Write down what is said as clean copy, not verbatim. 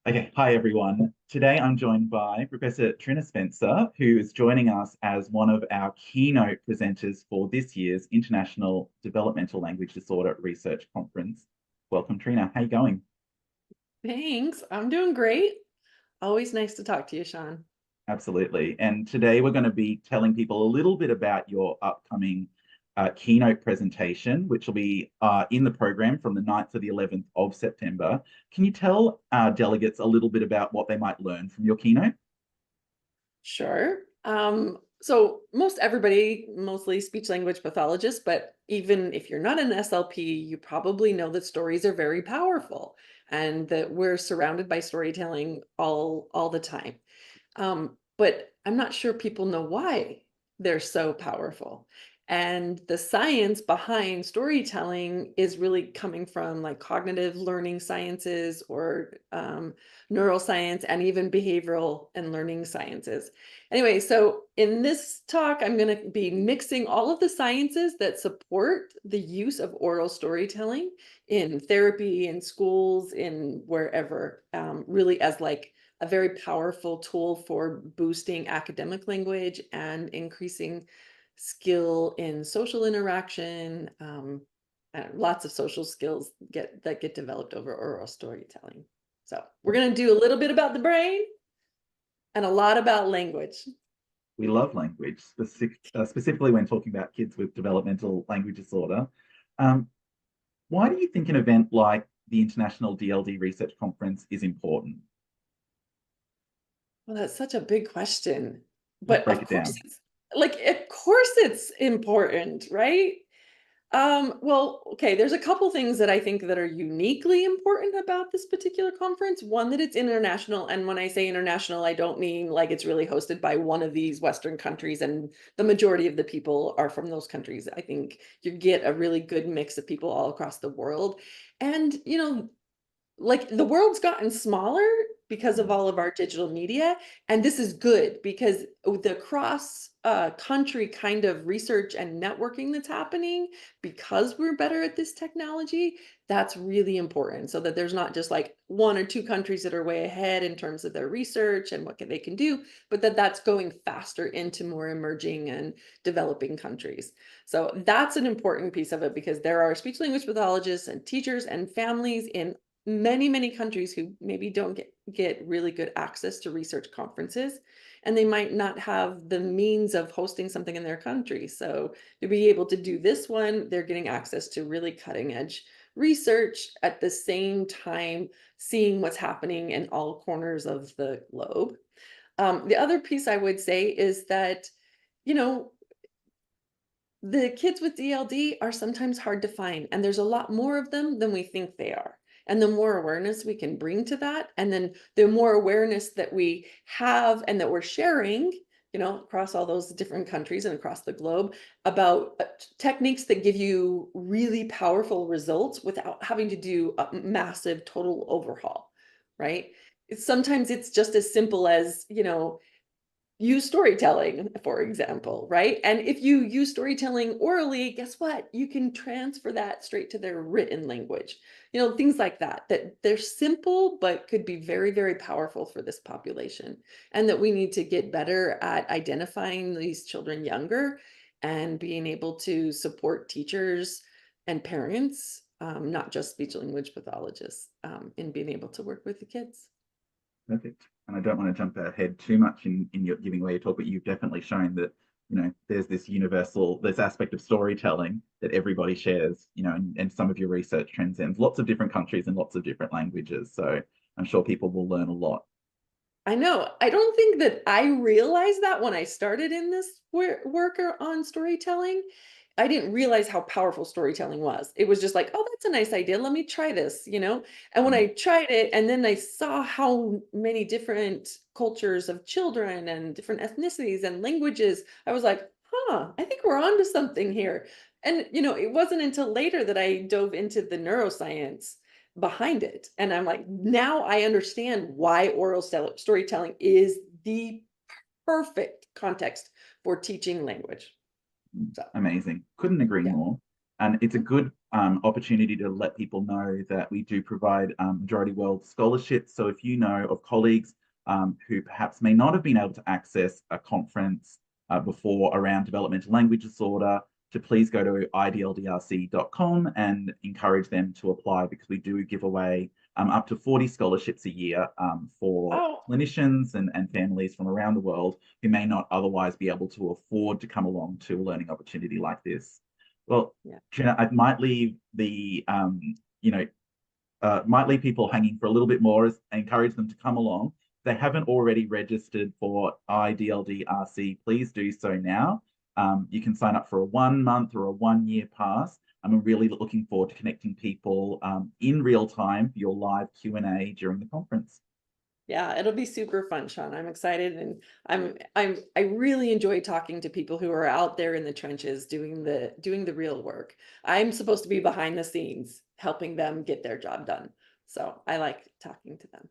Okay, hi everyone. Today I'm joined by Professor Trina Spencer, who is joining by Professor Trina Spencer, who is joining us as one of our keynote presenters for this year's International Developmental Language Disorder Research Conference. Welcome, Trina. How you going? Thanks. I'm doing great. Always nice to talk to you, Sean. Absolutely. And today we're going to be telling people a little bit about your upcoming keynote presentation, which will be in the program from the 9th to the 11th of September. Can you tell our delegates a little bit about what they might learn from your keynote? Sure. So most everybody, mostly speech language pathologists, but even if you're not an SLP, you probably know that stories are very powerful and that we're surrounded by storytelling all the time. But I'm not sure people know why they're so powerful. And the science behind storytelling is really coming from like cognitive learning sciences or neuroscience and even behavioral and learning sciences. Anyway, so in this talk, I'm going to be mixing all of the sciences that support the use of oral storytelling in therapy, in schools, in wherever, really as like a very powerful tool for boosting academic language and increasing skill in social interaction. Lots of social skills that get developed over oral storytelling. So we're going to do a little bit about the brain and a lot about language. We love language, specifically when talking about kids with developmental language disorder. Um, why do you think an event like the International DLD Research Conference is important? Well, that's such a big question. Let's But break of it course down. of course it's important, right? Well, okay, there's a couple things that I think that are uniquely important about this particular conference. One, that it's international, and when I say international, I don't mean like it's really hosted by one of these Western countries and the majority of the people are from those countries. I think you get a really good mix of people all across the world. And, like the world's gotten smaller because of Mm. all of our digital media, and this is good because the cross country kind of research and networking that's happening because we're better at this technology, that's really important, so that there's not just like one or two countries that are way ahead in terms of their research and they can do, but that's going faster into more emerging and developing countries. So that's an important piece of it because there are speech language pathologists and teachers and families in many countries who maybe don't get really good access to research conferences, and they might not have the means of hosting something in their country. So to be able to do this one, they're getting access to really cutting edge research at the same time, seeing what's happening in all corners of the globe. The other piece I would say is that, you know, the kids with DLD are sometimes hard to find, and there's a lot more of them than we think they are. And the more awareness we can bring to that, and then the more awareness that we have and that we're sharing, across all those different countries and across the globe about techniques that give you really powerful results without having to do a massive total overhaul, right? Sometimes it's just as simple as, use storytelling, for example, right? And if you use storytelling orally, guess what? You can transfer that straight to their written language. Things like that, that they're simple, but could be very powerful for this population. And that we need to get better at identifying these children younger and being able to support teachers and parents, not just speech language pathologists, in being able to work with the kids. Perfect. And I don't want to jump ahead too much in your giving away your talk, but you've definitely shown that, there's this aspect of storytelling that everybody shares, and some of your research transcends lots of different countries and lots of different languages. So I'm sure people will learn a lot. I know. I don't think that I realized that when I started in this work on storytelling. I didn't realize how powerful storytelling was. It was just like, oh, that's a nice idea. Let me try this. And when Mm. I tried it, and then I saw how many different cultures of children and different ethnicities and languages, I was like, I think we're onto something here. And, it wasn't until later that I dove into the neuroscience behind it. And I'm like, now I understand why oral storytelling is the perfect context for teaching language. So, Amazing. Couldn't agree yeah. more. And it's a Mhm. good opportunity to let people know that we do provide majority world scholarships. So if you know of colleagues who perhaps may not have been able to access a conference before around developmental language disorder, to please go to IDLDRC.com and encourage them to apply, because we do give away up to 40 scholarships a year for clinicians and families from around the world who may not otherwise be able to afford to come along to a learning opportunity like this. Well, yeah. Trina, I might leave the, might leave people hanging for a little bit more, as I encourage them to come along. If they haven't already registered for IDLDRC, please do so now. You can sign up for a 1 month or a 1 year pass. I'm really looking forward to connecting people in real time for your live Q&A during the conference. Yeah, it'll be super fun, Sean. I'm excited, and I really enjoy talking to people who are out there in the trenches doing the real work. I'm supposed to be behind the scenes helping them get their job done. So I like talking to them.